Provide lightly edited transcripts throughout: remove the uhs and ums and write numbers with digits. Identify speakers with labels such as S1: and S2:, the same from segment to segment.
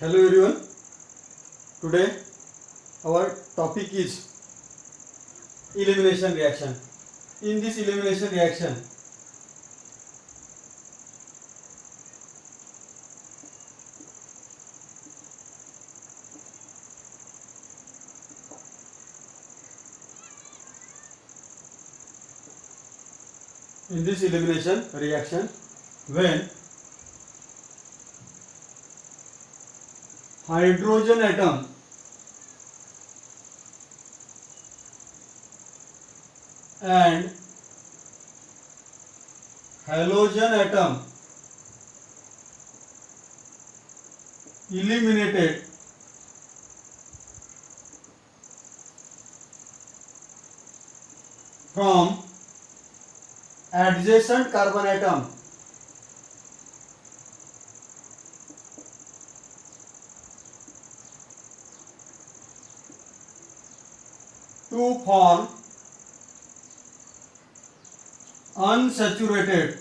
S1: Hello everyone. Today our topic is elimination reaction. In this elimination reaction, when hydrogen atom and halogen atom eliminated from adjacent carbon atom to form unsaturated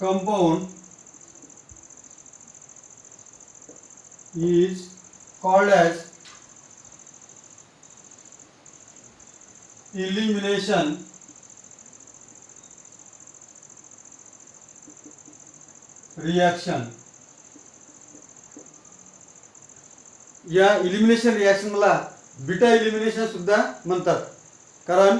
S1: compound is called as elimination reaction. या elimination रिॲक्शनला beta elimination सुद्धा म्हणतात, कारण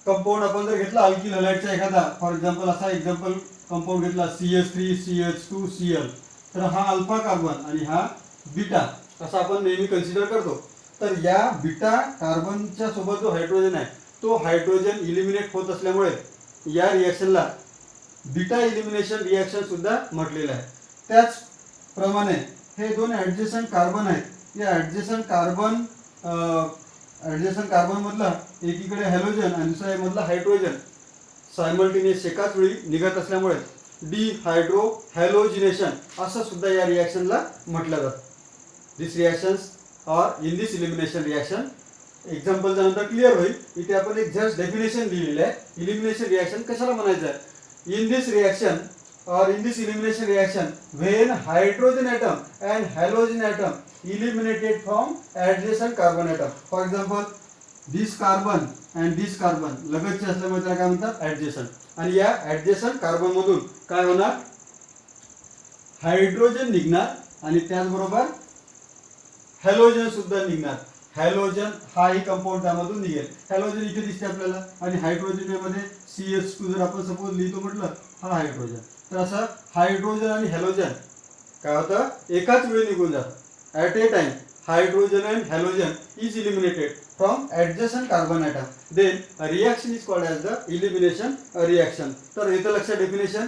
S1: compound आपण जर घेतला alkyl हॅलाइडचा एखादा, for example असा example compound घेतला CH3 CH2 Cl, तर हा अल्फा कार्बन आणि हा बीटा असा आपण नेहमी कन्सिडर करतो. तर या बीटा कार्बनच्या सोबत जो हायड्रोजन आहे तो हायड्रोजन इलिमिनेट होत असल्यामुळे या रिॲक्शनला बीटा इलिमिनेशन रिॲक्शन सुद्धा म्हटलेलं आहे. त्याचप्रमाणे हे दोन ॲडजसंट कार्बन आहेत. या ॲडजसंट कार्बन मधला एकीकडे हॅलोजन आणि दुसऱ्या मधला हायड्रोजन सायमल्टेनियस एकाच वेळी निघत असल्यामुळे डिहायड्रो हॅलोजिनेशन असं सुद्धा या रिॲक्शनला म्हटलं जातं. This reactions or in this elimination reaction एक्झाम्पलच्या नंतर क्लिअर होईल. इथे आपण एक जस्ट डेफिनेशन लिहिलेलं आहे. इलिमिनेशन रिॲक्शन कशाला म्हणायचं आहे. In this reaction or in this elimination reaction when hydrogen atom and halogen atom eliminated from adjacent carbon atom. For example, this carbon and this carbon लगतचे असल्यामुळे त्याला काय म्हणतात adjacent. आणि या adjacent कार्बन मधून काय होणार, हायड्रोजन निघणार आणि त्याचबरोबर हॅलोजन सुद्धा निघणार. हॅलोजन हा ही कंपाऊंड त्यामधून निघेल. हॅलोजन इथे दिसते आपल्याला आणि हायड्रोजन मध्ये CH2 जर आपण सपोज लिहितो म्हटलं हा हायड्रोजन, तर असं हायड्रोजन आणि हॅलोजन काय होतं एकाच वेळी निघून जातं. At a time hydrogen and halogen is eliminated from adjacent carbon atom. Then reaction is called as the elimination reaction. तर इथं लक्षात definition,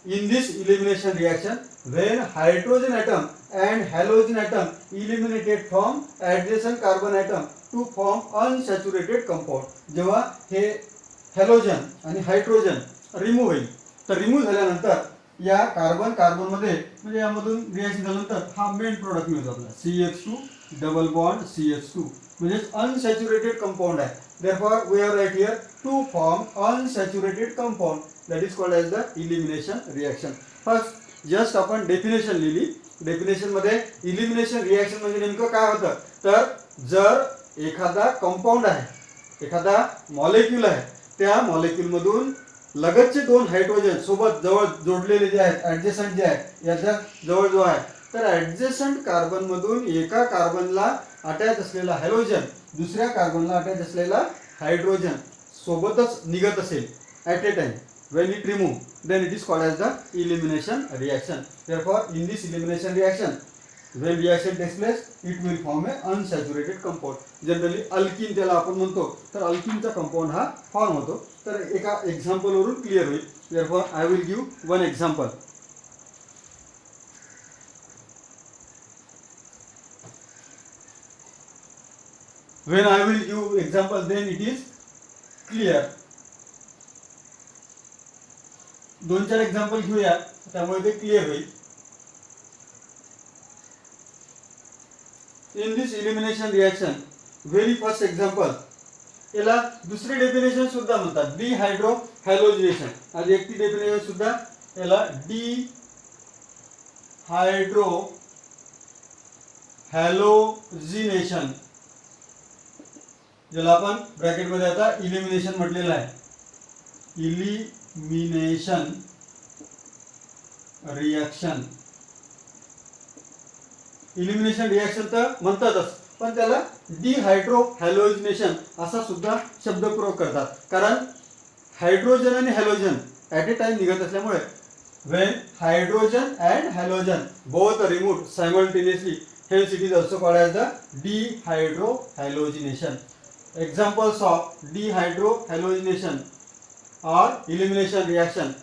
S1: in this elimination reaction when hydrogen atom and halogen atom eliminated from adjacent carbon atom to form unsaturated compound. जेव्हा हे halogen आणि hydrogen remove होईल, तर remove झाल्यानंतर या कार्बन मध्ये म्हणजे यामधून रिॲक्शन झाल्यानंतर हा मेन प्रोडक्ट मिळतो आपला CH2 डबल बॉन्ड CH2 म्हणजे अनसॅच्युरेटेड कंपाऊंड आहे. therefore we are right here to form unsaturated compound that is called as the elimination reaction. First just आपण डेफिनेशन लिहिली. डेफिनेशन मध्ये इलिमिनेशन रिॲक्शन म्हणजे नेमकं काय होतं, तर जर एखादा कंपाऊंड आहे, एखादा मॉलिक्यूल आहे, त्या मॉलिक्यूल मधून लगतचे दोन हायड्रोजन सोबत जवळ जोडलेले जे आहेत ॲडजसंट जे आहेत याच्या जवळ जो आहे, तर ॲडजसंट कार्बन मधून एका कार्बनला अटॅच असलेला हॅलोजन दुसऱ्या कार्बनला अटॅच असलेला हायड्रोजन सोबतच निघत असेल at a time, when it remove then it is called as the elimination reaction. Therefore in this elimination reaction when reaction takes place it will form a unsaturated compound. Generally alkene त्याला आपण म्हणतो, तर अल्किनचा compound हा form होतो. तर एका example वरून clear होईल. therefore I will give one example. when I will give example then it is clear. दोन चार एक्झाम्पल घेऊया त्यामुळे ते क्लिअर होईल. In this elimination reaction, very first example, याला दुसरी डेफिनेशन सुद्धा म्हणतात डिहायड्रो हॅलोजिनेशन. आणि एक डेफिनेशन सुद्धा याला डिहायड्रो हॅलोजिनेशन, ज्याला आपण ब्रॅकेटमध्ये आता इलिमिनेशन म्हटलेलं आहे. Elimination reaction. इलिमिनेशन रिॲक्शन तर म्हणतातच, पण त्याला डिहायड्रो हॅलोजिनेशन असा सुद्धा शब्दप्रयोग करतात. कारण हायड्रोजन आणि हॅलोजन ॲट ए टाइम निघत असल्यामुळे when hydrogen and halogen both are removed simultaneously, hence it is also called as the dehydrohalogenation. Examples of dehydrohalogenation or elimination reaction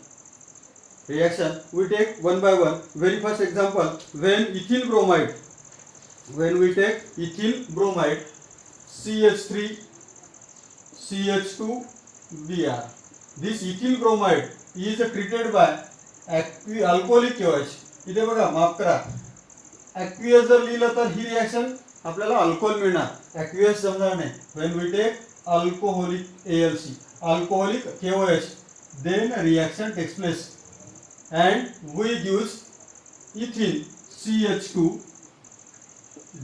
S1: we take one by one. Very first example, when we take ethyl bromide CH3 CH2 Br. This ethyl bromide is treated by alcoholic KOH. इथे बघा, माफ करा, aqueous जर लिहिलं तर ही reaction आपल्याला alcohol मिळणार, ॲक्वियस जमणार नाही. When we take alcoholic ALC, alcoholic KOH, then reaction takes place and we use ethyl CH2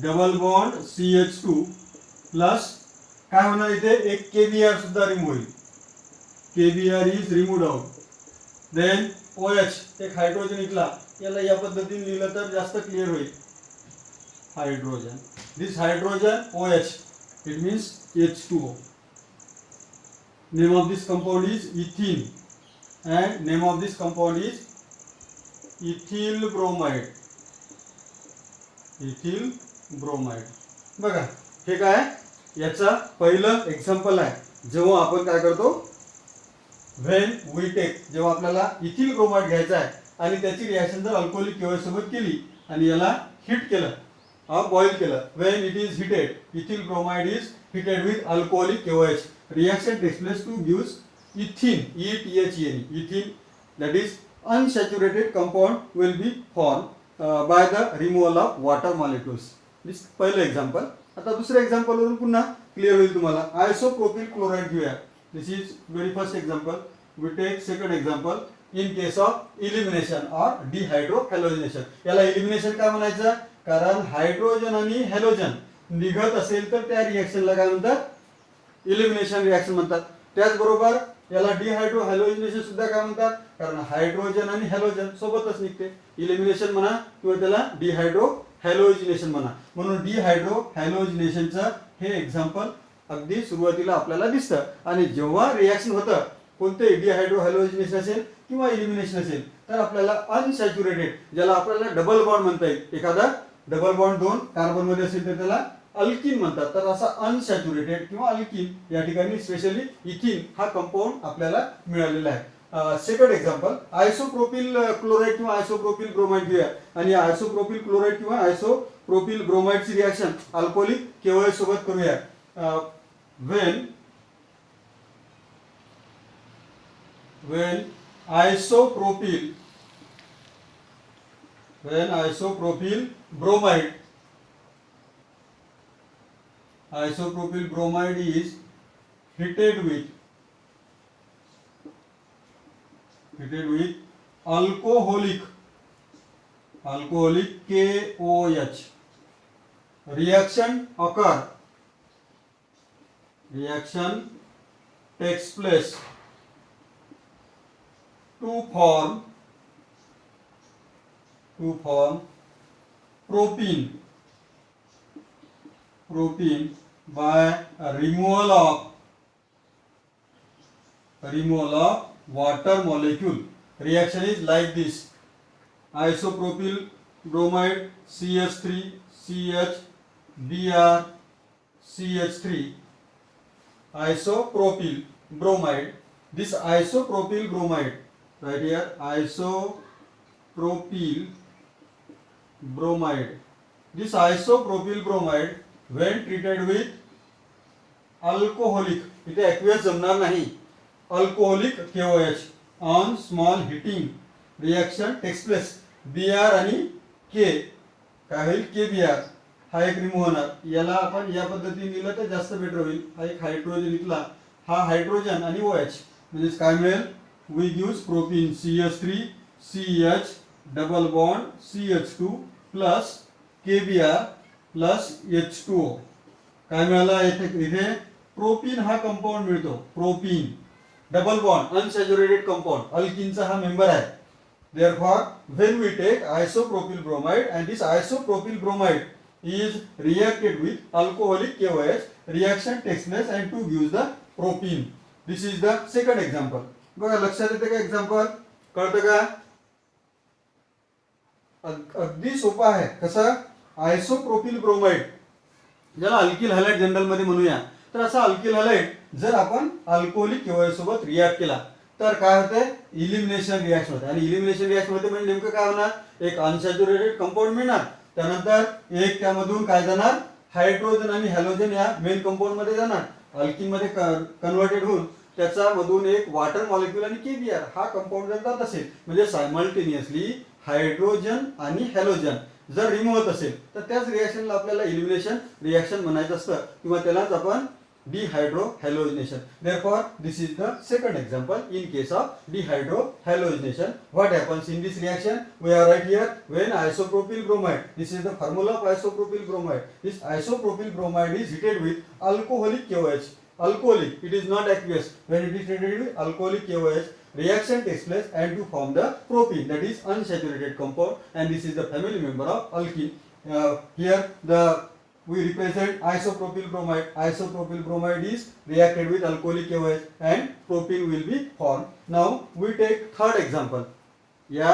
S1: double bond CH2 plus काय होणार, इथे एक KBr सुद्धा रिमूव्ह होईल. KBr is removed out. Then OH, एक हायड्रोजन इथला, याला या पद्धतीने लिहिलं तर जास्त क्लिअर होईल. Hydrogen, this hydrogen OH, it means H2O. Name of this compound is ethene and name of this compound is ethyl bromide. ethyl bromide. बघा, हे काय, याचा पहिलं एक्झाम्पल आहे. जेव्हा आपण काय करतो, व्हेन वी टेक, जेव्हा आपल्याला इथिल ब्रोमाइड घ्यायचा आहे आणि त्याची रिॲक्शन जर अल्कोहोलिक KOH सोबत केली आणि याला हिट केलं, बॉईल केलं, when it is heated, ethyl bromide is heated with alcoholic KOH, reaction takes place to gives ethene, ETHENE, ethene, that is unsaturated compound will be formed by the removal of water molecules. This पहिलं example. आता दुसऱ्या example वरून पुन्हा clear होईल तुम्हाला. Isopropyl chloride घेऊया. This is very first example. We take second example in case of elimination or dehydrohalogenation. याला elimination काय म्हणायचं, कारण हायड्रोजन आणि हॅलोजन निघत असेल तर त्या रिॲक्शनला काय म्हणतात, इलिमिनेशन रिॲक्शन म्हणतात. त्याचबरोबर याला डिहायड्रो हॅलोजिनेशन सुद्धा काय म्हणतात, कारण हायड्रोजन आणि हॅलोजन सोबतच निघते. इलिमिनेशन म्हणा किंवा त्याला डिहायड्रो हॅलोजिनेशन म्हणा. म्हणून डिहायड्रो हॅलोजिनेशनचं हे एक्झाम्पल अगदी सुरुवातीला आपल्याला दिसतं. आणि जेव्हा रिॲक्शन होतं, कोणते डिहायड्रो हॅलोजिनेशन असेल किंवा इलिमिनेशन असेल, तर आपल्याला अनसॅच्युरेटेड, ज्याला आपल्याला डबल बॉन्ड म्हणता येईल, एखादा डबल बॉन्ड 2 कार्बन मध्ये असेल तर त्याला अल्किन म्हणतात. तर असा अनसॅच्युरेटेड किंवा अल्किन, या ठिकाणी स्पेशली इथिन हा कंपाऊंड आपल्याला मिळालेला आहे. सेकंड एक्झाम्पल, आयसोप्रोपिल क्लोराइड किंवा आयसोप्रोपिल ब्रोमाइड घेऊया. आणि आयसोप्रोपिल क्लोराइड किंवा आयसोप्रोपिल ब्रोमाइडची रिॲक्शन अल्कोहोलिक KOH सोबत करूया. when isopropyl bromide is heated with alcoholic KOH, reaction takes place to form propene by removal of water molecule. Reaction is like this: isopropyl bromide CH3 CH Br CH3 isopropyl bromide. This isopropyl bromide right here, isopropyl bromide. This isopropyl bromide when treated with alcoholic, इथे aqueous जमणार नाही, alcoholic KOH on small heating reaction takes place. Br आणि K काय होईल, KBr हा एक remove होणार. याला आपण या पद्धतीने लिहिलं तर जास्त बेटर होईल. हा एक हायड्रोजन इथला, हा हायड्रोजन आणि OH म्हणजेच काय मिळेल, we gives propene CH3 CH double bond CH2 plus KBr plus H2O. काय मिळाला इथे प्रोपीन हा कंपाऊंड मिळतो. Propene double bond unsaturated compound, अल्किनचा हा मेंबर आहे. Therefore, when we take isopropyl bromide and this isopropyl bromide is reacted with alcoholic KOH, reaction takes place and to gives the propene. This is the second example. बघा लक्षात येते का example, कळतं का? अगदी सोपं आहे. कसं, आयसोप्रोपिल ब्रोमाइड ज्याला अल्किल हॅलाइड जनरल मध्ये म्हणूया, तर असा अल्किल हॅलाइड जर आपण अल्कोहोलिक KOH सोबत रिॲक्ट केला तर काय होते, इलिमिनेशन रिॲक्शन होते. आणि इलिमिनेशन रिॲक्शन मध्ये म्हणजे नेमकं काय होणार, एक अनसॅच्युरेटेड कंपाऊंड मिळणार, त्यानंतर एक त्यामधून काय जाणार, हायड्रोजन आणि हॅलोजन या मेन कंपाऊंड मध्ये जाणार, अल्किन मध्ये कन्व्हर्टेड होऊन त्याचा मधून एक वॉटर मॉलिक्यूल आणि KBr हा कंपाऊंड जर जात असेल, म्हणजे सायमल्टेनियसली हायड्रोजन आणि हॅलोजन जर रिमूव्ह होत असेल तर त्याच रिॲक्शनला आपल्याला इलिमिनेशन रिॲक्शन म्हणायचं असतं, किंवा त्यालाच आपण dehydrohalogenation. Therefore, this is the second example in case of dehydrohalogenation. What happens in this reaction? We are right here. When isopropyl bromide, this is the formula of isopropyl bromide. This isopropyl bromide is heated with alcoholic KOH. Alcoholic, it is not aqueous. When it is heated with alcoholic KOH, reaction takes place and to form the propene, that is unsaturated compound, and this is the family member of alkene. Here the we represent isopropyl bromide. Isopropyl bromide is reacted with alcoholic KOH and propene will be formed. Now we take third example. या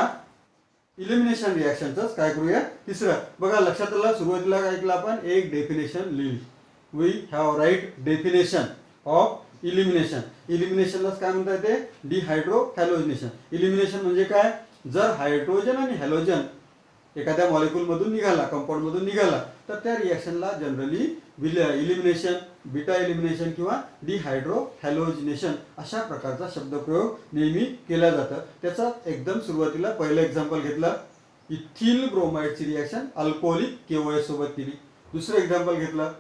S1: elimination रिॲक्शनच काय करूया, तिसरं. बघा लक्षात आलं, सुरुवातीला काय केलं आपण, एक डेफिनेशन लिहिली. We have write definition of elimination. इलिमिनेशनलाच काय म्हणता येते, डिहायड्रोहॅलोजिनेशन. इलिमिनेशन म्हणजे काय, जर हायड्रोजन आणि हॅलोजन एखाद्या मॉलिक्यूल मधून निघाला, कंपाऊंड मधून निघाला, तर त्या रिॲक्शनला जनरली इलिमिनेशन, बीटा इलिमिनेशन किंवा डिहायड्रोहॅलोजिनेशन अशा प्रकारचा शब्दप्रयोग नेहमी केला जातं. त्याचा एकदम सुरुवातीला पहिलं एक्झाम्पल घेतलं, इथिल ब्रोमाइडची रिॲक्शन अल्कोहोलिक KOH सोबत केली. दुसरं एक्झाम्पल घेतलं,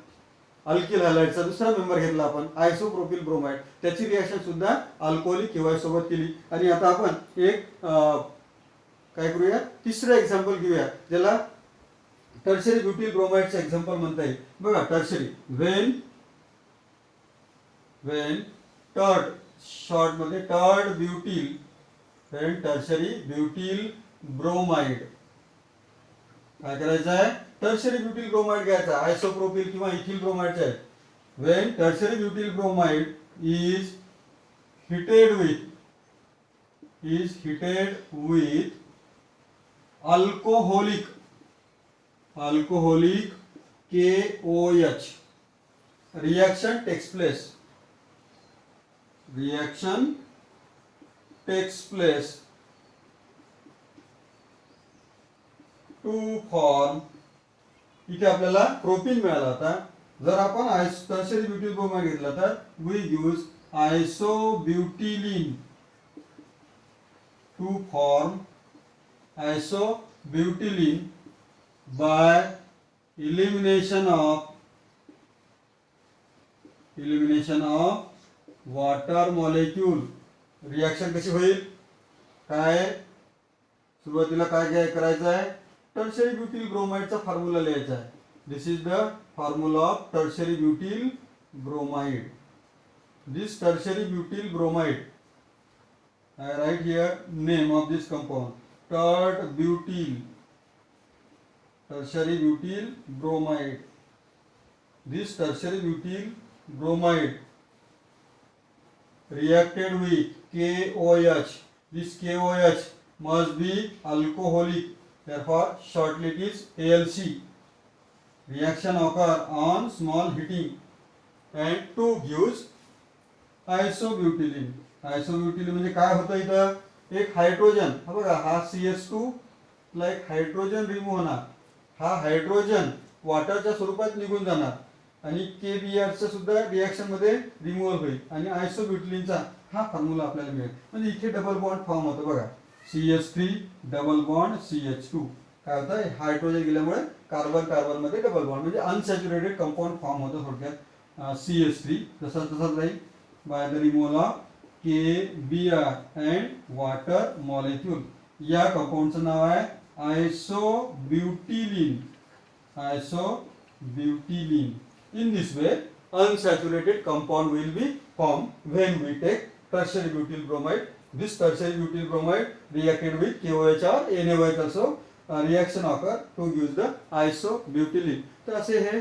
S1: अल्किल हॅलाइडचा दुसरा मेंबर घेतला आपण आयसोप्रोपिल ब्रोमाइड, त्याची रिॲक्शन सुद्धा अल्कोहोलिक KOH सोबत केली. आणि आता आपण एक काय करूया, तिसरं एक्झाम्पल घेऊया, ज्याला टर्शरी ब्युटिल ब्रोमाइडचं एक्झाम्पल म्हणता येईल. बघा टर्शरी, वेन टर्ड, शॉर्ट मध्ये tert butyl, when tertiary butyl bromide, काय करायचं आहे, टर्शरी ब्युटिल ब्रोमाइड घ्यायचा, आयसोप्रोपिल किंवा इथिल ब्रोमाइडचा आहे. When tertiary butyl bromide is heated with alcoholic KOH, reaction takes place to form, इथे आपल्याला प्रोपीन मिळाला होता. जर आपण टर्शरी ब्युटिल ब्रोमाइड घेतला तर we use isobutylene to form isobutylene by elimination of water molecule. Reaction कशी होईल, काय सुरुवातीला काय करायचं आहे, टर्शरी ब्युटिल ब्रोमाइडचा फॉर्म्युला लिहायचा आहे. This is the formula of tertiary butyl bromide. This tertiary butyl bromide, I write here name of this compound, tertiary butyl bromide. This tertiary butyl bromide reacted with KOH. This KOH must be alcoholic, therefore shortly it is ALC. Reaction occur on small heating and 2 gives isobutylene. आयसोब्युटिल म्हणजे काय होतं, इथं एक hydrogen, हा बघा हा CH2 ला एक हायड्रोजन रिमूव्ह होणार, हा हायड्रोजन वॉटरच्या स्वरूपात निघून जाणार आणि KBr चा सुद्धा रिॲक्शन मध्ये रिमूव्हल होईल आणि आयसोब्युटिलिनचा हा फॉर्म्युला आपल्याला मिळेल. म्हणजे इथे डबल बॉन्ड फॉर्म होतो बघा, CH3 डबल बॉन्ड CH2. काय होतं, हायड्रोजन गेल्यामुळे कार्बन कार्बन मध्ये डबल बॉन्ड म्हणजे अनसॅच्युरेटेड कंपाऊंड फॉर्म होतं थोडक्यात CH3 जसा तसाच राहील by the removal of KBr and water molecule. या कंपाऊंडचं नाव आहे आयसोब्युटिलीन. Isobutylene. In this way, unsaturated compound will be formed when we take tertiary butyl bromide. This tertiary butyl bromide reacted with KOH or NaOH also reaction occur to give the isobutylene. तर असे हे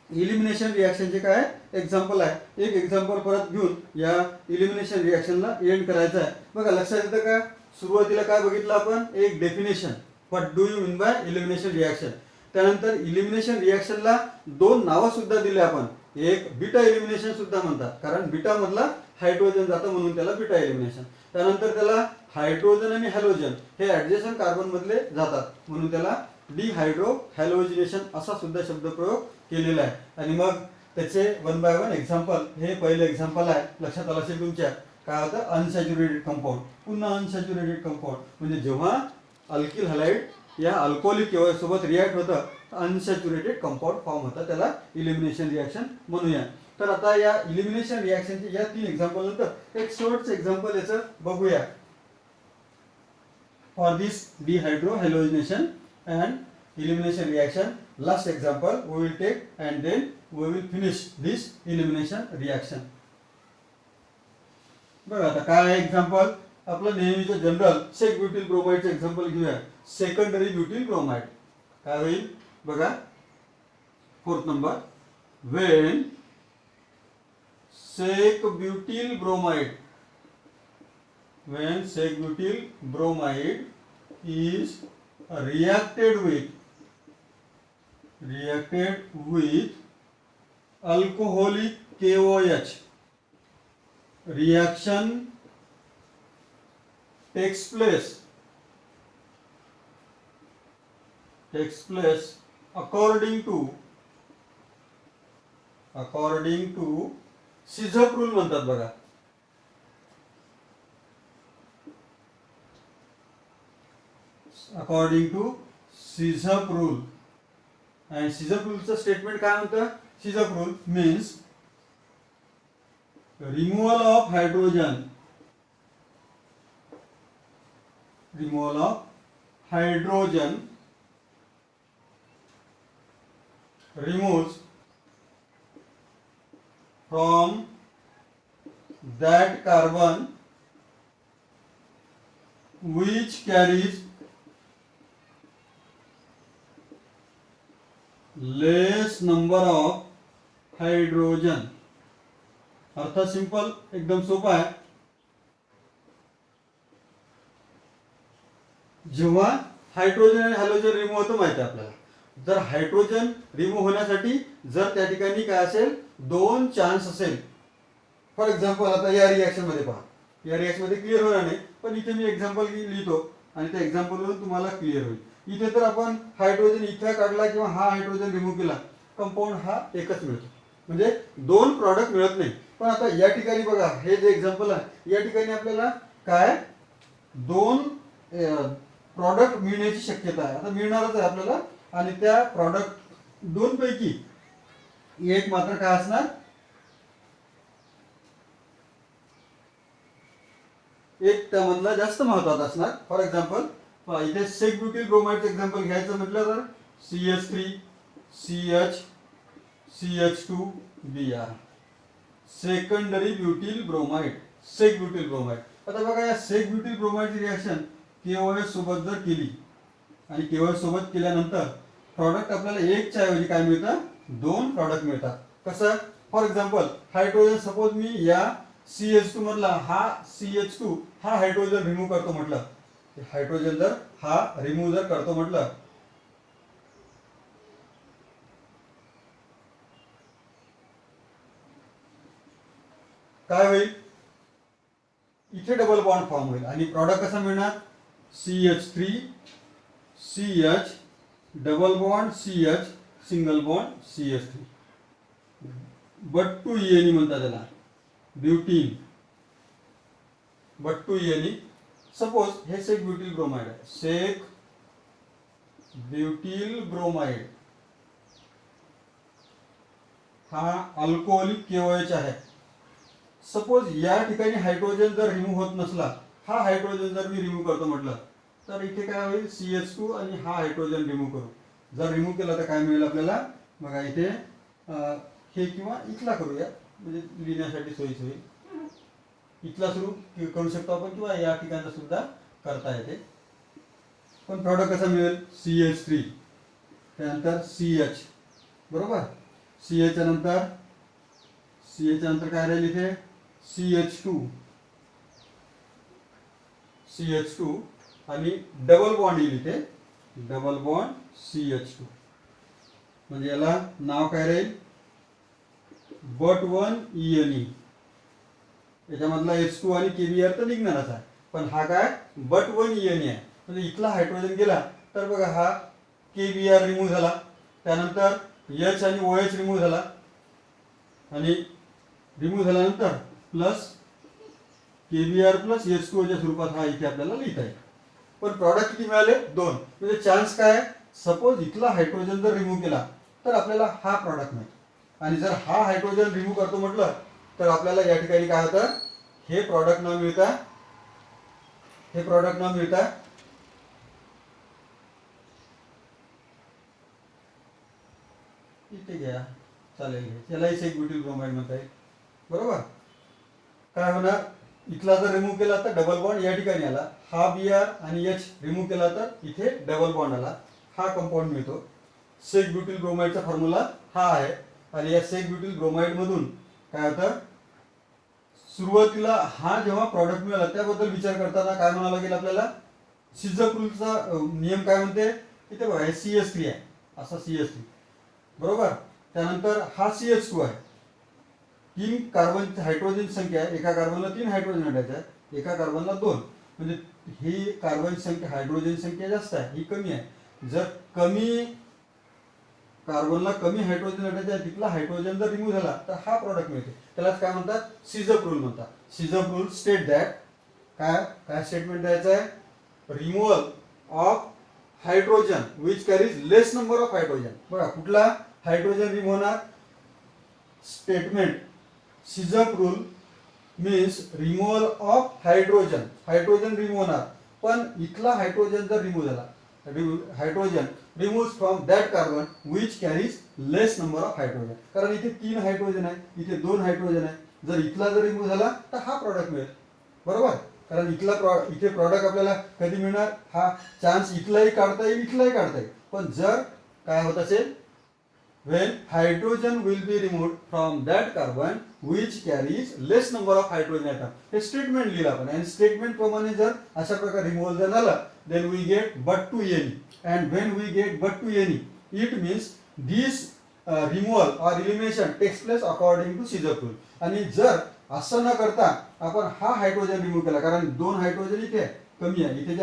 S1: elimination रिॲक्शनचे काय example आहे. एक example परत घेऊन या elimination रिॲक्शनला end करायचं आहे. बघा लक्षात येतं का, सुरुवातीला काय बघितलं आपण, एक definition, what do you mean by elimination reaction. त्यानंतर इलिमिनेशन रिॲक्शनला दोन नावं सुद्धा दिले आपण. एक बीटा इलिमिनेशन सुद्धा म्हणतात, कारण बीटा मधला हायड्रोजन जातं म्हणून त्याला बीटा इलिमिनेशन. त्यानंतर त्याला हायड्रोजन आणि हॅलोजन हे ऍडजस्टंट कार्बन मधले जातात म्हणून त्याला डिहायड्रो हॅलोजिनेशन असा सुद्धा शब्दप्रयोग केलेला आहे. आणि मग त्याचे वन बाय वन एक्झाम्पल, हे पहिलं एक्झाम्पल आहे, लक्षात आलं असेल तुमच्या, काय होतं, अनसॅच्युरेटेड कंपाऊंड. पुन्हा अनसॅच्युरेटेड कंपाऊंड म्हणजे जेव्हा अल्किल हॅलाइड या अल्कोहोलिक केओएच सोबत रिॲक्ट होतं अनसॅच्युरेटेड कंपाऊंड फॉर्म होतं, त्याला इलिमिनेशन रिॲक्शन म्हणूया. तर आता या इलिमिनेशन रिॲक्शनचे या 3 एक्झाम्पल नंतर एक शेवटचं एक्झाम्पल याचं बघूया. For this dehydrohalogenation and elimination reaction, last example we will take and then we will finish this elimination reaction. बघा आता काय एक्झाम्पल, आपलं नेहमीचं जनरल सेक ब्युटिल ब्रोमाइडचं एक्झाम्पल घेऊया. सेकंडरी ब्युटिल ब्रोमाइड काय होईल बघा, 4th number, when sec butyl bromide, when sec butyl bromide is reacted with alcoholic KOH, reaction takes place according to Sizhup rule म्हणतात बघा. According to Sizhup rule. And Sizhup ruleचं statement काय म्हणतं, Sizhup rule means removal of hydrogen removes from that carbon which carries less number of hydrogen. अर्थ simple, एकदम सोपा आहे. जेव्हा हायड्रोजन आणि हॅलोजन रिमूव्ह होतं माहिती आहे आपल्याला, जर हायड्रोजन रिमूव्ह होण्यासाठी जर त्या ठिकाणी काय असेल, 2 चान्स असेल. फॉर एक्झाम्पल आता या रिॲक्शन मध्ये पहा, या रिॲक्शन मध्ये क्लिअर होणार नाही पण इथे मी एक्झाम्पल लिहितो आणि त्या एक्झाम्पलवरून तुम्हाला क्लिअर होईल. इथे तर आपण हायड्रोजन इथे काढला किंवा हा हायड्रोजन रिमूव्ह केला, कंपाऊंड हा एकच मिळतो, म्हणजे 2 प्रॉडक्ट मिळत नाही. पण आता या ठिकाणी बघा, हे जे एक्झाम्पल आहे या ठिकाणी आपल्याला काय 2 प्रॉडक्ट मिळण्याची शक्यता आहे. आता मिळणारच आहे आपल्याला, आणि त्या प्रॉडक्ट 2 पैकी एक मात्र काय असणार, एक त्यामधला जास्त महत्वाचा असणार. फॉर एक्झाम्पल इथे सेक ब्युटिल ब्रोमाइडचं एक्झाम्पल घ्यायचं म्हटलं तर CH3 CH CH2 Br, secondary butyl bromide, sec butyl bromide. आता बघा या सेक ब्युटिल ब्रोमाइडची रिॲक्शन KOH सोबत जर केली आणि KOH सोबत केल्यानंतर प्रॉडक्ट आपल्याला एकच्या ऐवजी काय मिळतं, 2 प्रॉडक्ट मिळतात. कसं, फॉर एक्झाम्पल हायड्रोजन, सपोज मी या CH2 मधला हा CH2 हा हायड्रोजन रिमूव्ह करतो म्हटलं, हायड्रोजन जर हा रिमूव्ह जर करतो म्हटलं, काय होईल, इथे डबल बॉन्ड फॉर्म होईल आणि प्रॉडक्ट कसा मिळणार, CH3 CH double bond CH single bond CH3, but 2 ENE म्हणतात त्याला, ब्युटीन, बट 2 ENE. सपोज हे सेक ब्युटिल ब्रोमाइड आहे, सेक ब्युटिल ब्रोमाइड हा अल्कोहोलिक KOH आहे. सपोज या ठिकाणी हायड्रोजन जर रिमूव्ह होत नसला, हा हायड्रोजन जर मी रिमूव्ह करतो म्हटलं, तर इथे काय होईल, CH2 आणि हा हायड्रोजन रिमूव्ह करू. जर रिमूव्ह केला तर काय मिळेल आपल्याला, बघा इथे हे किंवा इथला करूया, म्हणजे लिहिण्यासाठी सोयीच होईल. इथला सुरू करू शकतो आपण किंवा या ठिकाणचा सुद्धा करता येते. पण प्रॉडक्ट कसा मिळेल, CH3 त्यानंतर CH, बरोबर. CH नंतर काय राहील इथे, CH2 आणि डबल बॉन्ड येईल इथे, डबल बॉन्ड CH2. म्हणजे याला नाव काय राहील, but1 ENE. याच्यामधला H2 आणि KBr तर निघणारच आहे, पण हा काय but1 ENE आहे. म्हणजे इथला हायड्रोजन गेला तर बघा हा KBr रिमूव्ह झाला, त्यानंतर H आणि OH रिमूव्ह झाला, आणि रिमूव्ह झाल्यानंतर प्लस KBr प्लस H2O च्या स्वरूपात हा इथे आपल्याला लिहिता येईल. पण प्रॉडक्ट किती मिळाले, 2. म्हणजे चान्स काय आहे, सपोज इथला हायड्रोजन जर रिमूव्ह केला तर आपल्याला हा प्रॉडक्ट मिळेल, आणि जर हा हायड्रोजन रिमूव्ह करतो म्हटलं तर आपल्याला या ठिकाणी काय होतं, हे प्रॉडक्ट न मिळता इथे घ्या, चालेल, त्यालाही एक ब्युटिल ब्रोमाइड म्हणता येईल, बरोबर. काय होणार, इथला जर रिमूव्ह केला तर डबल बॉन्ड या ठिकाणी आला, हा Br आणि H रिमूव्ह केला तर इथे डबल बॉन्ड आला, हा कंपाऊंड मिळतो. सेक ब्युटिल ब्रोमाइडचा फॉर्म्युला हा आहे. आणि या सेक ब्युटिल ब्रोमाइड मधून काय होतं, सुरुवातीला हा जेव्हा प्रॉडक्ट मिळाला त्याबद्दल विचार करताना काय म्हणावं लागेल आपल्याला, सिझक रूलचा नियम काय म्हणते, इथे बघा हे CH3 आहे, असा CH3, बरोबर. त्यानंतर हा CH2 आहे, 3 कार्बन हायड्रोजन संख्या आहे, एका कार्बनला 3 हायड्रोजन अटायचे आहे, एका कार्बनला 2. म्हणजे ही कार्बन संख्या, हायड्रोजन संख्या जास्त आहे, ही कमी आहे. जर कमी कार्बनला कमी हायड्रोजन अटायचे आहे, तिथला हायड्रोजन जर रिमूव्ह झाला तर हा प्रॉडक्ट मिळते. त्यालाच काय म्हणतात, सिझक रूल म्हणतात. सिझक रूल स्टेट दॅट, काय स्टेटमेंट द्यायचं आहे, removal of hydrogen which carries less number of hydrogen. बघा कुठला हायड्रोजन रिमूव्ह होणार, स्टेटमेंट सिझक rule means removal of hydrogen remove होणार, पण इथला हायड्रोजन जर रिमूव्ह झाला, hydrogen remove from that carbon which carries less number of hydrogen. कारण इथे 3 हायड्रोजन आहे, इथे 2 हायड्रोजन आहे, जर इथला जर रिमूव्ह झाला तर हा प्रॉडक्ट मिळेल, बरोबर. कारण इथे प्रॉडक्ट आपल्याला कधी मिळणार, हा चान्स इथलाही काढता येईल, इथलाही काढता येईल. पण जर काय होत असेल, when hydrogen will be removed from that carbon which carries less number of hydrogen atom. हे स्टेटमेंट लिहिलं आपण, आणि स्टेटमेंट प्रमाणे जर अशा प्रकारे रिमूव्हल जर झालं, then we get but to NE, and when we get but to NE, it means this removal or elimination takes place according to सिझक रूल. आणि जर असं न करता आपण हा हायड्रोजन रिमूव्ह केला, कारण 2 हायड्रोजन इथे कमी आहे, इथे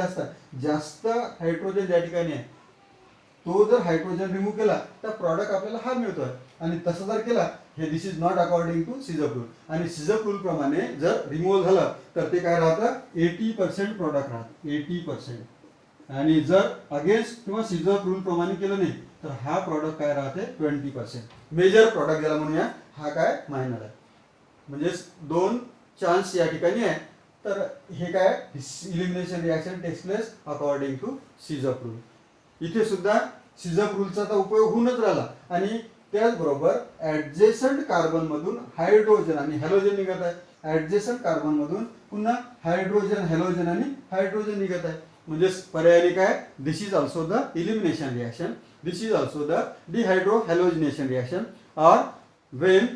S1: जास्त हायड्रोजन या ठिकाणी आहे, तो जर हायड्रोजन रिमूव्ह केला तर प्रॉडक्ट आपल्याला हा मिळतोय. आणि तसं जर केला, हे this is not according to सिझक रूल. आणि सिझक रूल प्रमाणे जर रिमूव्हल झालं तर ते काय राहतं, 80% प्रॉडक्ट राहतं, 80%. आणि जर अगेन्स्ट किंवा सिझक रूल प्रमाणे केलं नाही तर हा प्रॉडक्ट काय राहते, 20%. मेजर प्रॉडक्ट ज्याला म्हणूया, हा काय मायनर आहे. म्हणजे 2 चान्स या ठिकाणी आहे. तर हे काय, elimination reaction takes place according to सिझक रूल. इथे सुद्धा सिझक रूलचा उपयोग होऊनच राहिला. आणि त्याचबरोबर ऍडजेसंट कार्बन मधून हायड्रोजन आणि हॅलोजन निघत आहे, ऍडजेसंट कार्बन मधून पुन्हा हायड्रोजन, हॅलोजन आणि हायड्रोजन निघत आहे. म्हणजे पर्यायाने काय, this is also the elimination reaction, this is also the dehydrohalogenation reaction. और when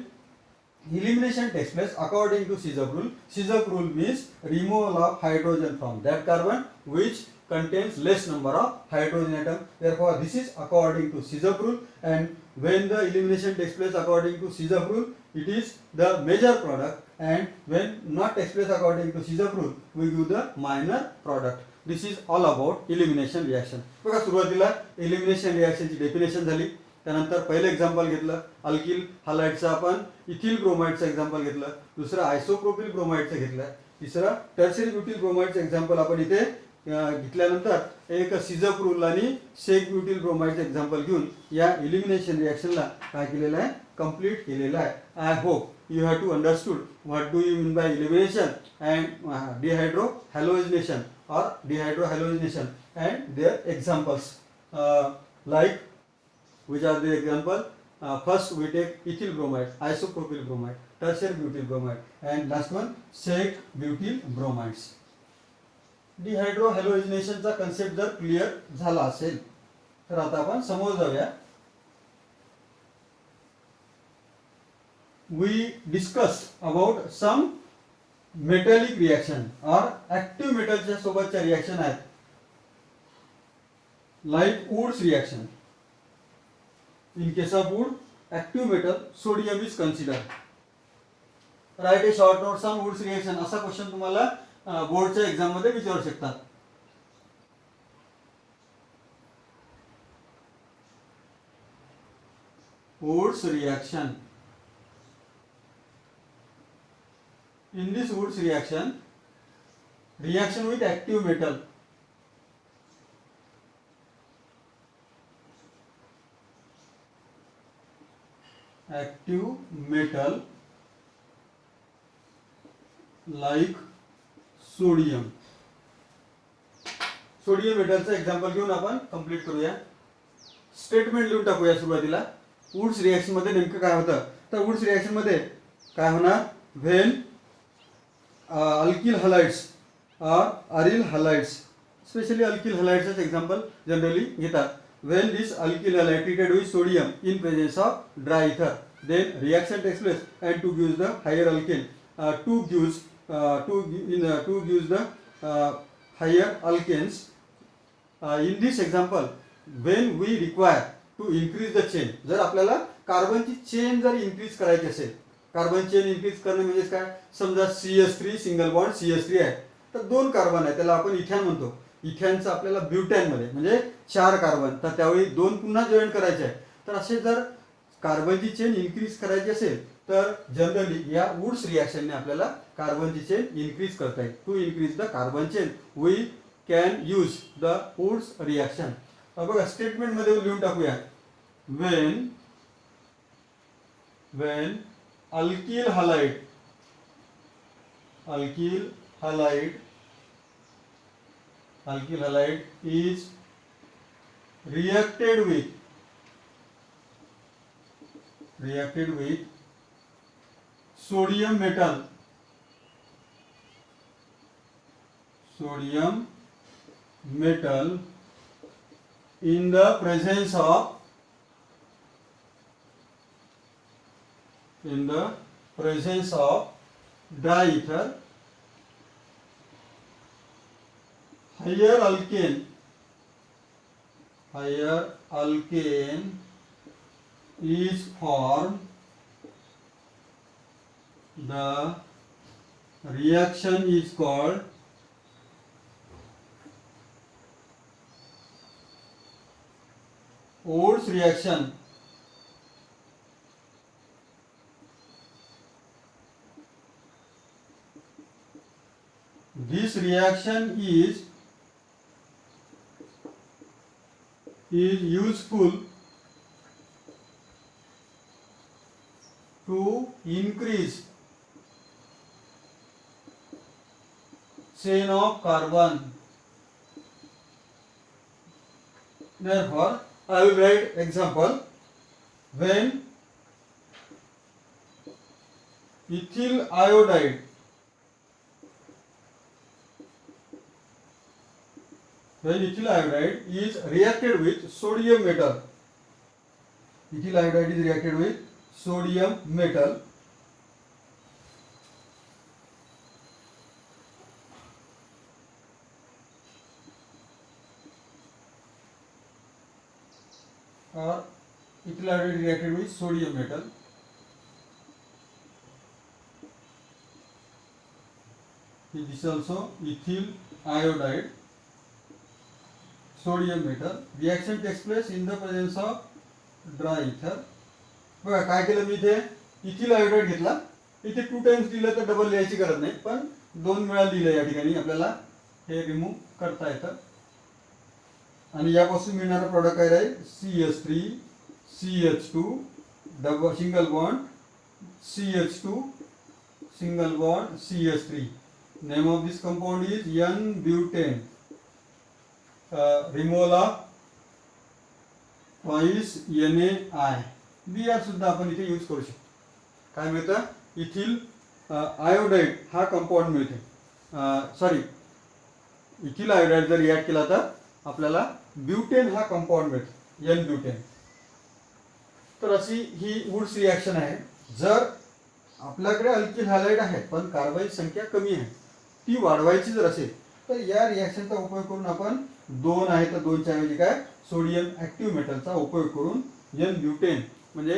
S1: elimination takes place according to सिझक रूल. सिझक rule means removal of hydrogen from that carbon which contains less number of hydrogen atom. Therefore this is according to सिझक rule, and when the elimination takes place according to सिझक rule, it is the major product, and when not takes place according to सिझक rule, we give the minor product. This is all about elimination reaction. बघा सुरुवातीला elimination reaction ची definition झाली, त्यानंतर पहिलं example घेतलं alkyl हॅलाइडचं, आपण ethyl ब्रोमाइडचं example घेतलं, दुसरं आयसोप्रोपिल ब्रोमाइडचं घेतलं, तिसरं टर्शियरी ब्युटिल ब्रोमाइडचं एक्झाम्पल आपण इथे घेतल्यानंतर एक सीझप रूल आणि शेक ब्युटिल ब्रोमाइडचं एक्झाम्पल घेऊन या इलिमिनेशन रिॲक्शनला काय केलेलं आहे, कंप्लीट केलेलं आहे. I hope you have to understood what do you mean by elimination and dehydrohalogenation or dehydrohalogenation and their examples, like which are the example. First we take ethyl bromide, isopropyl bromide, tertiary butyl bromide, and last one shake butyl bromides. डिहायड्रोहॅलोजिनेशनचा concept जर clear झाला असेल तर आता आपण समोर जाऊया. We discuss about some metallic reaction और ऍक्टिव्ह मेटलच्या सोबतच्या रिॲक्शन आहेत, like woods reaction. In case of wood active metal sodium is consider. Write a short notes on woods reaction असा क्वेश्चन तुम्हाला बोर्डच्या एक्झाम मध्ये विचारू शकतात. Woods reaction. In this Woods reaction with active metal, like sodium. सोडियम मेटलचं example घेऊन आपण कंप्लीट करूया. स्टेटमेंट लिहून टाकूया सुरुवातीला. वुड्स रिॲक्शन मध्ये नेमकं काय होतं, तर वुड्स रिॲक्शन मध्ये काय होणार, when alkyl halides or aryl halides, especially alkyl halides example generally घेतात. When this alkyl halide treated with sodium in presence of dry ether, then reaction takes place and 2 gives the higher alkane, 2 gives the higher alkanes. In this example, when we require to increase the chain, जर आपल्याला कार्बनची chain जर increase करायची असेल, carbon chain increase करणे म्हणजे काय, समजा CH3 single bond CH3 आहे, तर 2 कार्बन आहे, त्याला आपण इथॅन म्हणतो. इथॅनचं आपल्याला ब्युटॅन मध्ये म्हणजे 4 कार्बन, तर त्यावेळी 2 पुन्हा जॉईन करायचे आहे. तर असे जर कार्बनची चेन इन्क्रीज करायची असेल तर जनरली या वुड्स रिॲक्शनने आपल्याला कार्बनची चेन इन्क्रीज करता येईल. To increase the carbon chain we can use the Wurtz reaction. बघा स्टेटमेंट मध्ये लिहून टाकूया. when alkyl halide is reacted with sodium metal in the presence of dry ether, higher alkane is formed. The reaction is called Wurtz reaction. This reaction is useful to increase chain of carbon. Therefore, I will write example. When ethyl iodide is reacted with sodium metal, or ethyl iodide reacted with sodium metal, this is also ethyl iodide, sodium metal. Reaction takes place in the presence of dry ether. बघा काय केलं मी इथे ethyl iodide घेतला, इथे 2 times दिलं तर double लिहायची गरज नाही, पण 2 वेळा दिलं या ठिकाणी आपल्याला हे रिमूव्ह करता येतं. आणि यापासून मिळणारा प्रॉडक्ट काय राहील, CH3 CH2 double single bond CH2 single bond CH3. Name of this compound is N-butane. Removal of twice NaI. Br सुद्धा आपण इथे यूज करू शकतो. काय मिळतं, इथिल आयोडाईड हा कंपाऊंड मिळते. सॉरी, इथिल आयोडाईड जर रिॲक्ट केला तर आपल्याला ब्युटेन हा कंपाऊंड मिळतो, N-butane. तर अशी ही वुड्स रिॲक्शन आहे. जर आपल्याकडे अल्किल हॅलाइड आहे पण कार्बाईड संख्या कमी आहे, ती वाढवायची जर असेल तर या रिॲक्शनचा उपयोग करून आपण 2 आहे तर 2च्या ऐवजी काय सोडियम ॲक्टिव्ह मेटलचा उपयोग करून N-butane म्हणजे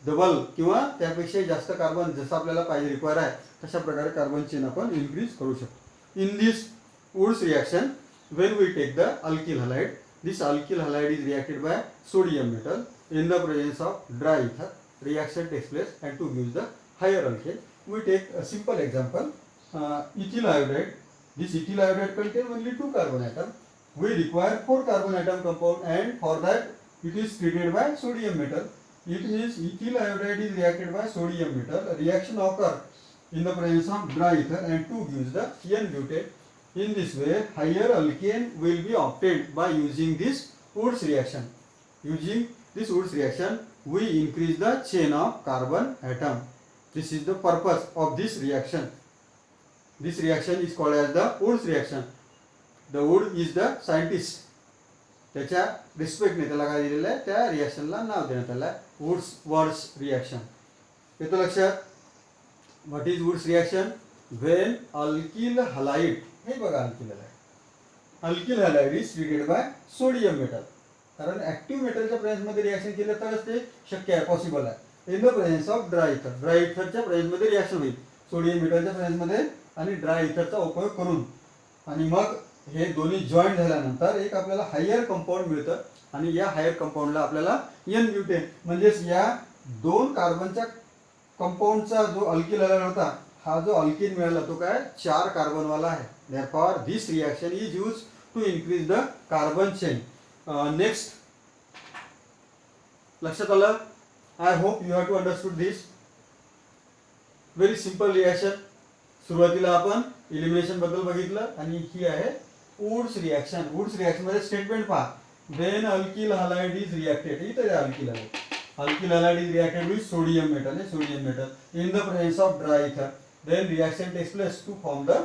S1: डबल किंवा त्यापेक्षा जास्त कार्बन जसं आपल्याला पाहिजे रिक्वायर आहे तशा प्रकारे कार्बन चेन आपण इन्क्रीज करू शकतो. In this Wurtz reaction when we take the alkyl halide, this alkyl halide is reacted by sodium metal in the presence of dry ether. Reaction takes place and to give the higher alkane. We take a simple example, ethyl iodide. This ethyl iodide contains only 2 carbon atom. We require 4 carbon atom compound, and for that it is treated by sodium metal. It means ethyl iodide is reacted by sodium metal. A reaction occurs in the presence of dry ether and 2 gives the N-butane. In this way, higher alkane will be obtained by using this Wurtz reaction. Using this Wurtz reaction, we increase the chain of carbon atom. This is the purpose of this reaction. This reaction is called as the Wurtz reaction. The Wurtz is the scientist. त्याच्या रिस्पेक्टने त्याला काय दिलेलं आहे, त्या रिॲक्शनला नाव देण्यात आलं आहे woods reaction. येतं लक्षात. What is Wurtz reaction? When alkyl halide, हे बघा alkyl halide, alkyl halide is treated by sodium metal. कारण ऍक्टिव्ह मेटलच्या प्रेझेन्समध्ये रिॲक्शन केलं तरच ते शक्य आहे, पॉसिबल आहे. In the presence of dry इथर, ड्राय इथरच्या प्रेझेन्समध्ये रिॲक्शन होईल सोडियम मेटलच्या प्रेझेन्समध्ये आणि ड्राय इथरचा उपयोग करून. आणि मग हे दोन्ही जॉईंट झाल्यानंतर एक आपल्याला हायर कंपाऊंड मिळतं आणि या हायर कंपाऊंडला आपल्याला N-butane म्हणजेच या 2 कार्बनच्या कंपाऊंडचा जो अल्किल हलाइड होता, हा जो अल्किन मिळाला तो काय 4 कार्बनवाला आहे. Therefore this reaction is use to increase the carbon chain. Next, लक्षात आलं? I hope you have to understood this. Very simple reaction. सुरुवातीला आपण इलिमिनेशन बद्दल बघितलं आणि ही आहे वुड्स रिॲक्शन. वुड्स रिॲक्शन मध्ये स्टेटमेंट पहा. When alkyl halide is reacted, इथे alkyl halide, alkyl halide is reacted with sodium metal in the presence of dry ether. Then reaction takes place to form the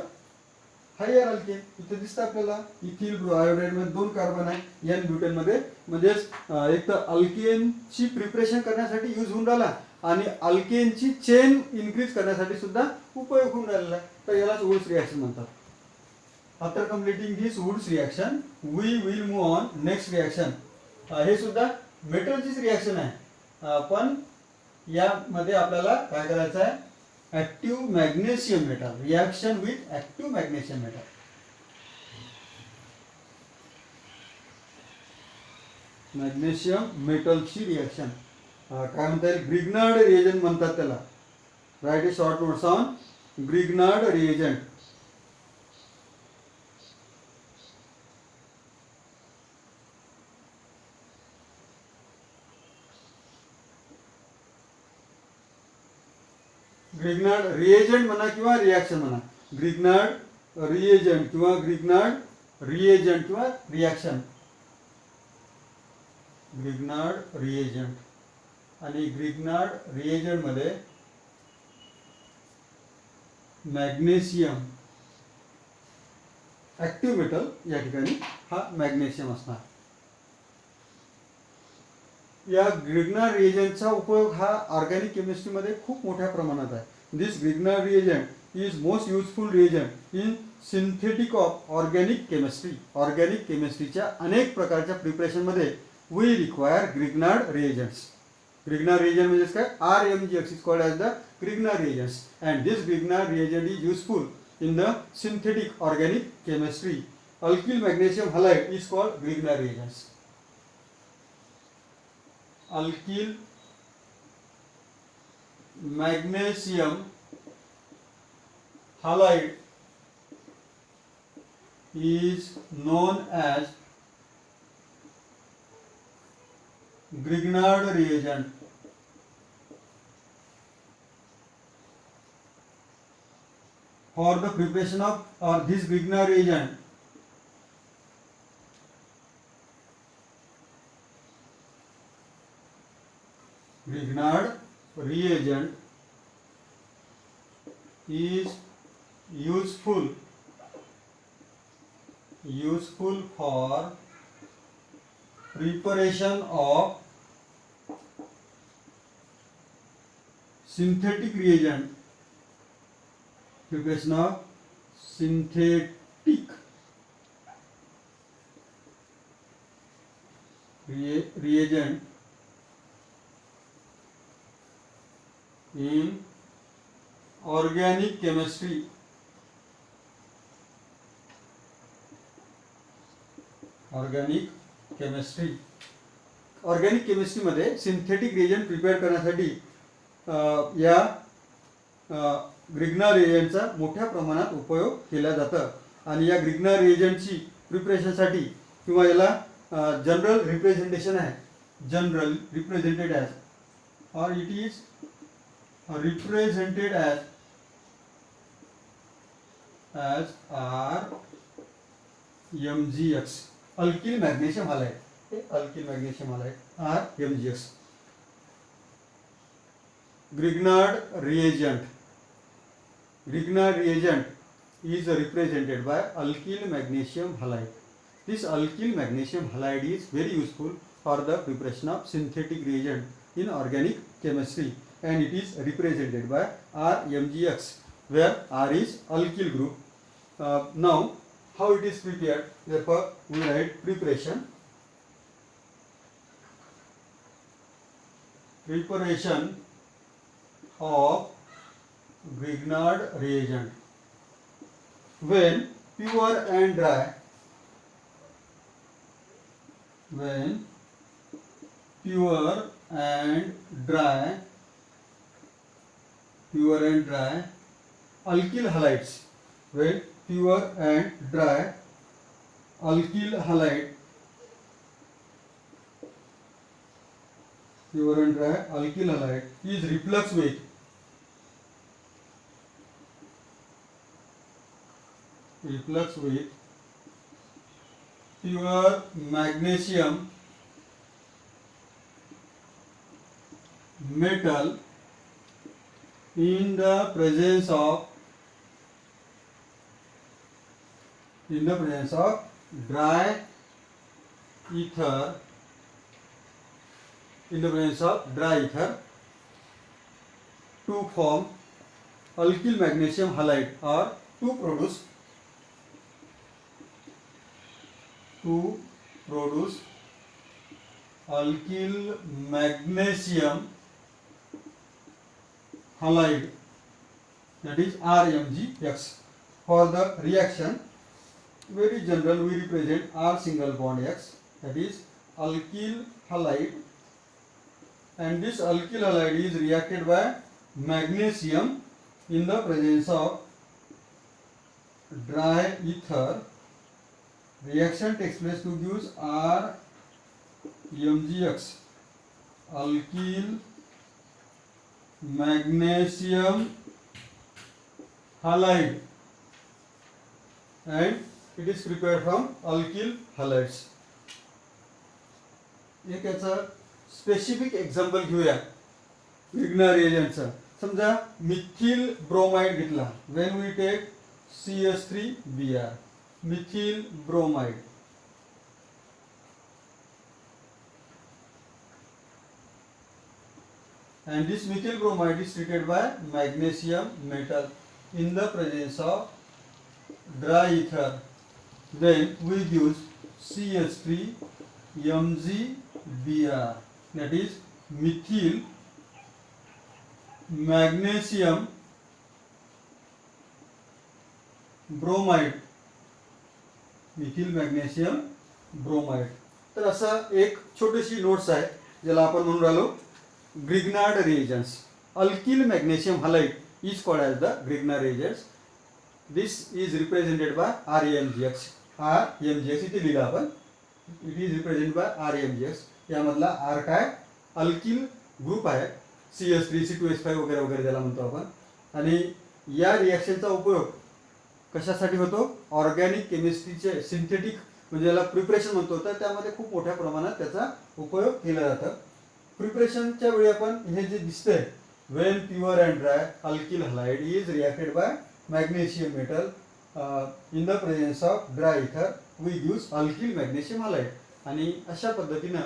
S1: higher alkane. इथे दिसतं आपल्याला ethyl iodide मध्ये 2 carbon आहे, N-butane मध्ये, म्हणजेच एक तर अल्केनची प्रिपरेशन करण्यासाठी यूज होऊन राहिला आणि अल्केनची चेन इन्क्रीज करण्यासाठी सुद्धा उपयोग होऊन राहिलेला आहे. तर यालाच वुड्स रिॲक्शन म्हणतात. After completing this Wurtz reaction we will move on next reaction. हे सुद्धा मेटलचीच रिॲक्शन आहे, पण यामध्ये आपल्याला काय करायचं आहे, active magnesium metal reaction with active magnesium metal. Magnesium मेटलची रिॲक्शन काय म्हणता येईल, ग्रिग्नार्ड रिएजंट म्हणतात त्याला. Write a short notes on Grignard reagent. Grignard reagent म्हणा किंवा रिॲक्शन म्हणा, ग्रिग्नार्ड रिएजंट किंवा ग्रिग्नार्ड रिएजंट किंवा रिॲक्शन. ग्रिग्नार्ड रिएजंट आणि ग्रिग्नार्ड रिएजंट मध्ये मॅग्नेशियम ऍक्टिव्ह मेटल, या ठिकाणी हा मॅग्नेशियम असणार. या ग्रिग्नार्ड रिएजंटचा उपयोग हा ऑर्गॅनिक केमिस्ट्रीमध्ये खूप मोठ्या प्रमाणात आहे. This Grignard reagent is most useful reagent in synthetic of organic chemistry. Organic केमिस्ट्रीच्या अनेक प्रकारच्या प्रिपरेशनमध्ये we require Grignard reagents. Grignard reagent म्हणजे काय, RMGX is called as the Grignard reagents and this Grignard reagent is useful in the synthetic organic chemistry. Alkyl magnesium halide is called Grignard reagents. Alkyl magnesium halide is known as Grignard reagent. For the preparation of this Grignard reagent, Grignard reagent is useful for preparation of synthetic reagent, preparation of synthetic reagent in organic chemistry. Organic केमिस्ट्रीमध्ये synthetic reagent prepare करण्यासाठी या ग्रिग्नार रिएजंटचा मोठ्या प्रमाणात उपयोग केला जातं आणि या ग्रिग्नार रिएजंटची प्रिपरेशनसाठी किंवा याला जनरल रिप्रेझेंटेशन आहे, जनरल रिप्रेझेंटेड ॲज और it is represented as RMGX, alkyl magnesium halide. Alkyl magnesium halide RMGX. Grignard reagent is represented by alkyl magnesium halide. This alkyl magnesium halide is very useful for the preparation of synthetic reagent in organic chemistry, and it is represented by RMGX, where R is alkyl group. Now, how it is prepared? Therefore, we write preparation of Grignard reagent. When pure and dry, alkyl halides, when pure and dry alkyl halide is reflux with pure magnesium metal in the presence of dry ether, to form alkyl magnesium halide, or to produce alkyl magnesium halide, that is RMGX. For the reaction, very general, we represent R single bond X, that is alkyl halide, and this alkyl halide is reacted by magnesium in the presence of dry ether. Reaction takes place to give RMGX, alkyl magnesium halide, and it is prepared from alkyl halides. एक याचा specific example घेऊया Grignard रिएजंटचा. समजा methyl bromide घेतला, when we take CH3Br, methyl bromide, and this methyl bromide is treated by magnesium metal in the presence of dry ether. Then we use CH3MgBr, that is methyl magnesium bromide, तर असा एक छोटीशी notes आहे ज्याला आपण म्हणून राहिलो Grignard reagents. Alkyl magnesium halide is called as the Grignard reagents. This is represented by RMGX. RMgx इथे लिहिलं आपण. It is represent by RMgx. यामधला R काय अल्किल ग्रुप आहे, CH3C2H5 वगैरे वगैरे त्याला म्हणतो आपण. आणि या रिॲक्शनचा उपयोग कशासाठी होतो, ऑर्गॅनिक केमिस्ट्रीचे सिंथेटिक म्हणजे याला प्रिपरेशन म्हणतो, तर त्यामध्ये खूप मोठ्या प्रमाणात त्याचा उपयोग केला जातो. प्रिपरेशनच्या वेळी आपण हे जे दिसतंय, when pure and dry alkyl halide is reacted by magnesium metal in the presence of dry ether we use alkyl magnesium halide. आणि अशा पद्धतीनं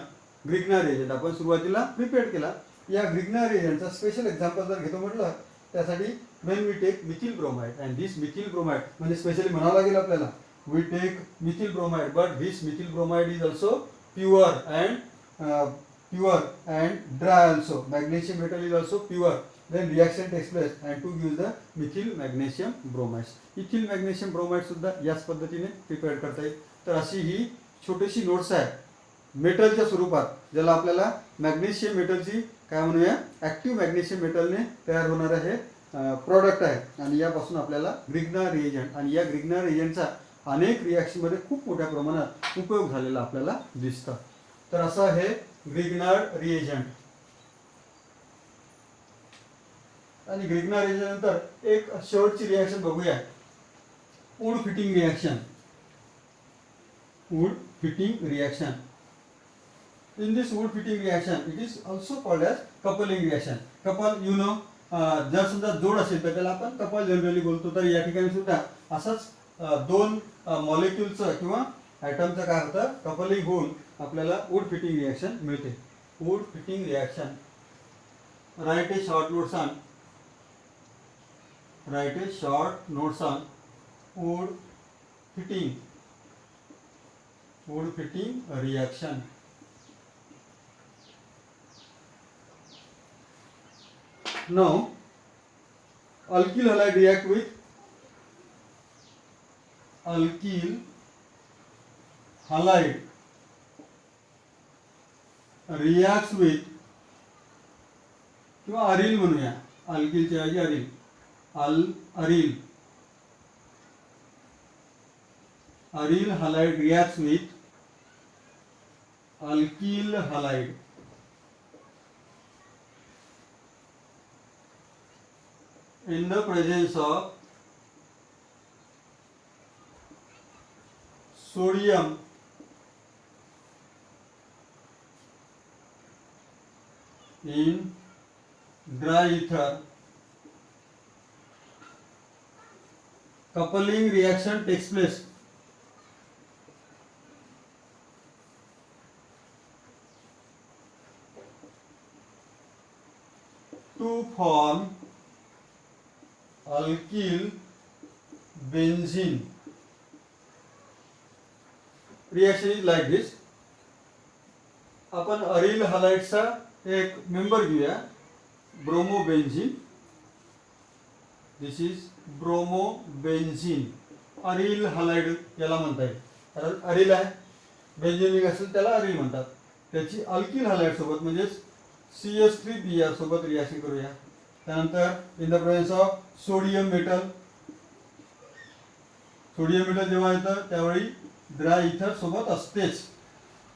S1: ग्रिग्ना रिएजंट आपण सुरुवातीला प्रिपेअर केला. या ग्रिग्ना रिएजंटचा स्पेशल एक्झाम्पल जर घेतो म्हटलं त्यासाठी when we take methyl bromide and this methyl bromide म्हणजे स्पेशली म्हणावं लागेल आपल्याला, we take methyl bromide but this methyl bromide is also pure and dry also. Magnesium metal is also pure. then reaction takes place and to give the methyl magnesium bromide. ethyl magnesium bromide सुद्धा याच पद्धतीने prepare करता येईल. तर अशी ही छोटीशी notes आहे मेटलच्या स्वरूपात, ज्याला आपल्याला मॅग्नेशियम मेटलची काय म्हणूया ॲक्टिव्ह मॅग्नेशियम मेटलने तयार होणारं हे प्रॉडक्ट आहे. आणि यापासून आपल्याला ग्रिग्ना रिएजंट आणि या ग्रिग्ना रिएजंटचा अनेक रिॲक्शनमध्ये खूप मोठ्या प्रमाणात उपयोग झालेला आपल्याला दिसतं. तर असं हे ग्रिग्नार्ड रिएजंट. आणि ग्रिग्ना रिएजंट नंतर एक शेवटची रिॲक्शन बघूया, वूड फिटिंग रिॲक्शन. वूड Fittig reaction. In this wood fitting reaction, it is also called as coupling reaction. Couple, you know, जर समजा जोड असेल तर त्याला आपण कपल जनरली बोलतो. तर या ठिकाणी सुद्धा असंच दोन मॉलिक्युलचं किंवा ॲटमचं काय होतं कपलिंग होऊन आपल्याला वूड फिटिंग रिॲक्शन मिळते. वूड Fittig reaction. Write a short notes on. Write a short notes on वूड फिटिंग. वूड Fittig reaction. Now, alkyl halide react with alkyl halide reacts with किंवा अरिल म्हणूया, अल्किलच्या ऐवजी aryl. Aryl halide reacts with alkyl halide in the presence of sodium in dry ether. Coupling reaction takes place. To form alkyl benzene. Reaction is like this. आपण aril हलाइडचा एक member घेऊया, ब्रोमोबेन्झीन. दिस is ब्रोमोबेन्झीन. Aril halide याला म्हणता येईल, कारण aril आहे, बेन्झेनिक असेल त्याला अरिल म्हणतात. त्याची अल्किल हलाइड सोबत म्हणजेच CH3Br सोबत रिॲक्शन करूया. त्यानंतर in the presence of sodium metal. Sodium metal जेव्हा येतं त्यावेळी ड्राय इथर सोबत असतेच.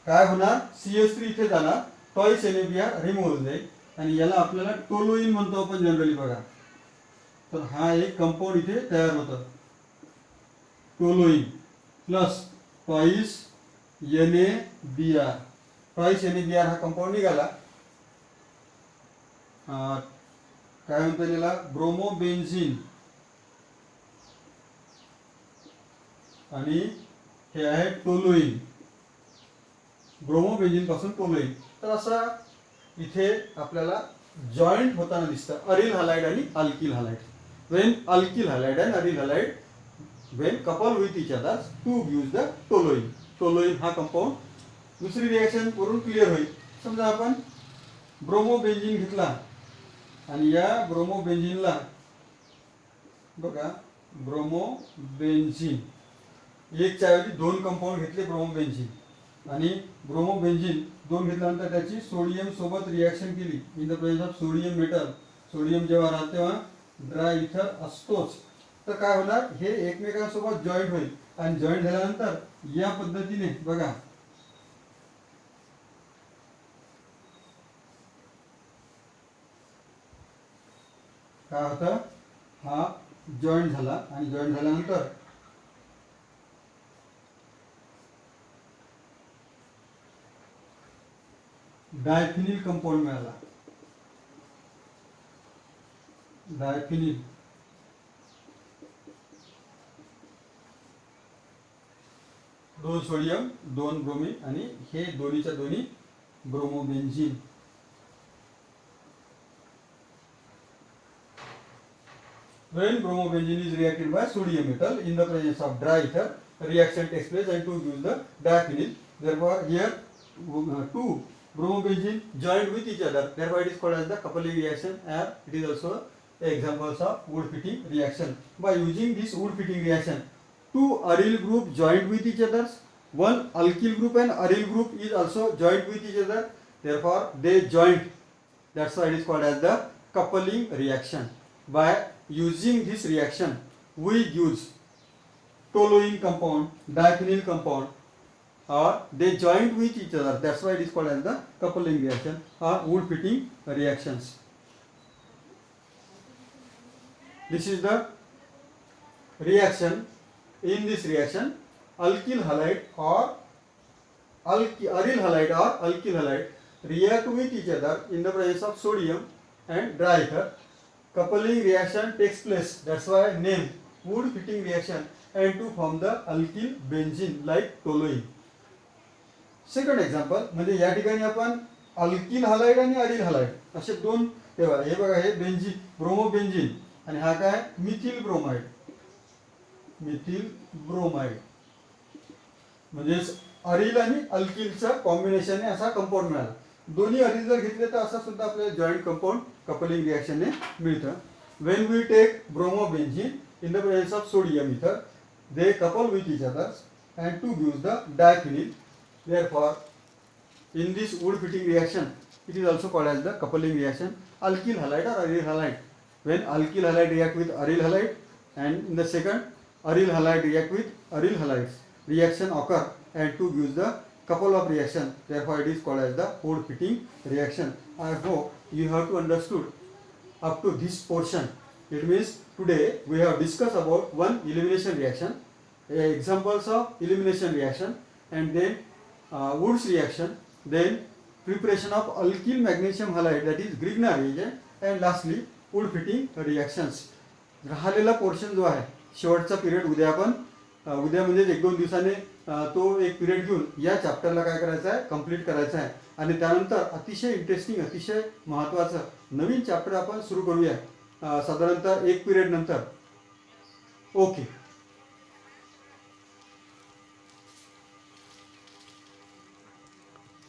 S1: काय होणार, CH3 इथे जाणार, टॉईस NaBr रिमूव्ह होऊन जाईल आणि याला आपल्याला टोलुईन म्हणतो आपण जनरली बघा. तर हा एक कंपाऊंड इथे तयार होतं, toluene plus twice NaBr. Twice NaBr हा कंपाऊंड निघाला. काय म्हणतात याला, ब्रोमोबेन्झीन. आणि हे आहे टोलुईन. ब्रोमोबेन्झीन पासून टोलुईन. तर असा इथे आपल्याला जॉईंट होताना दिसतं अरिल हलाइड आणि alkyl halide. When alkyl halide and aryl halide when couple with each other to gives the toluene. Toluene हा कंपाऊंड. दुसरी रिॲक्शन वरून क्लिअर होईल. समजा आपण ब्रोमोबेन्झीन घेतला आणि या ब्रोमोबेन्झीनला बघा, ब्रोमोबेन्झीन एकच्या ऐवजी दोन कंपाऊंड घेतले ब्रोमोबेन्झीन, आणि ब्रोमोबेन्झीन दोन घेतल्यानंतर त्याची सोडियम सोबत रिॲक्शन केली in the presence of sodium metal. Sodium जेव्हा राहते तेव्हा ड्राय इथर असतोच. तर काय होणार, हे एकमेकांसोबत जॉईंट होईल आणि जॉईंट झाल्यानंतर या पद्धतीने बघा काय होतं, हा जॉईंट झाला आणि जॉईंट झाल्यानंतर डायफिनिल कंपाऊंड मिळाला. डायफिनिल दोन सोडियम दोन ब्रोमिन आणि हे दोन्हीच्या दोन्ही ब्रोमोबेन्झीन. When bromobenzene is reacted by sodium metal in the presence of dry ether, reaction takes place and 2 gives the diphenyl. Therefore, here two bromobenzene joined with each other. Therefore, it is called as the coupling reaction, and it is also examples of wood fitting reaction. By using this wood fitting reaction, two aryl group joined with each other. One alkyl group and aryl group is also joined with each other. Therefore, they joined. That's why it is called as the coupling reaction. By using this reaction, we use toluene compound, diphenyl compound, or they joined with each other. That's why it is called as the coupling reaction or wood fitting reactions. This is the reaction. In this reaction, alkyl halide or aryl halide or alkyl halide react with each other in the presence of sodium and dry ether. Coupling reaction takes place. That's why name wood fitting reaction, and to form the alkyl benzene like toluene. Second example म्हणजे या ठिकाणी आपण alkyl halide आणि aril halide असे दोन ठेवा. हे बघा, हे बेन्झीन ब्रोमोबेन्झीन आणि हा काय मिथिल ब्रोमाइड. मिथिल ब्रोमाइड म्हणजे अरिल आणि अल्किलचं कॉम्बिनेशनने असा कंपाऊंड मिळाला. दोन्ही अरिल जर घेतले तर असा सुद्धा आपल्याला जॉईंट कंपाऊंड कपलिंग रिएक्शनने मिळतं. When we take bromobenzene in the presence of sodium ether, they couple with each other and 2 gives the diphenyl. Therefore, in this wood fitting reaction, it is also called as the coupling reaction, alkyl halide or aryl halide. When alkyl halide react with aryl halide, and in the second aryl halide react with aryl halides, reaction occur and 2 gives the couple of reaction. Therefore, it is called as the wood fitting reaction. I hope you have to understood up to this portion. It means today we have discussed about one elimination reaction, examples of elimination reaction, and then Wood's reaction, then preparation of alkyl magnesium halide, that is Grignard reagent, and lastly wood fitting reactions. राहिलेला portion जो आहे शेवटचा period उद्या आपण उद्या म्हणजे 1-2 दिवसाने तो एक पिरियड घेऊन या चॅप्टरला काय करायचं आहे, कंप्लीट करायचं आहे. आणि त्यानंतर अतिशय इंटरेस्टिंग अतिशय महत्त्वाचं नवीन चॅप्टर आपण सुरू करूया साधारणतः 1 पिरियड नंतर. ओके.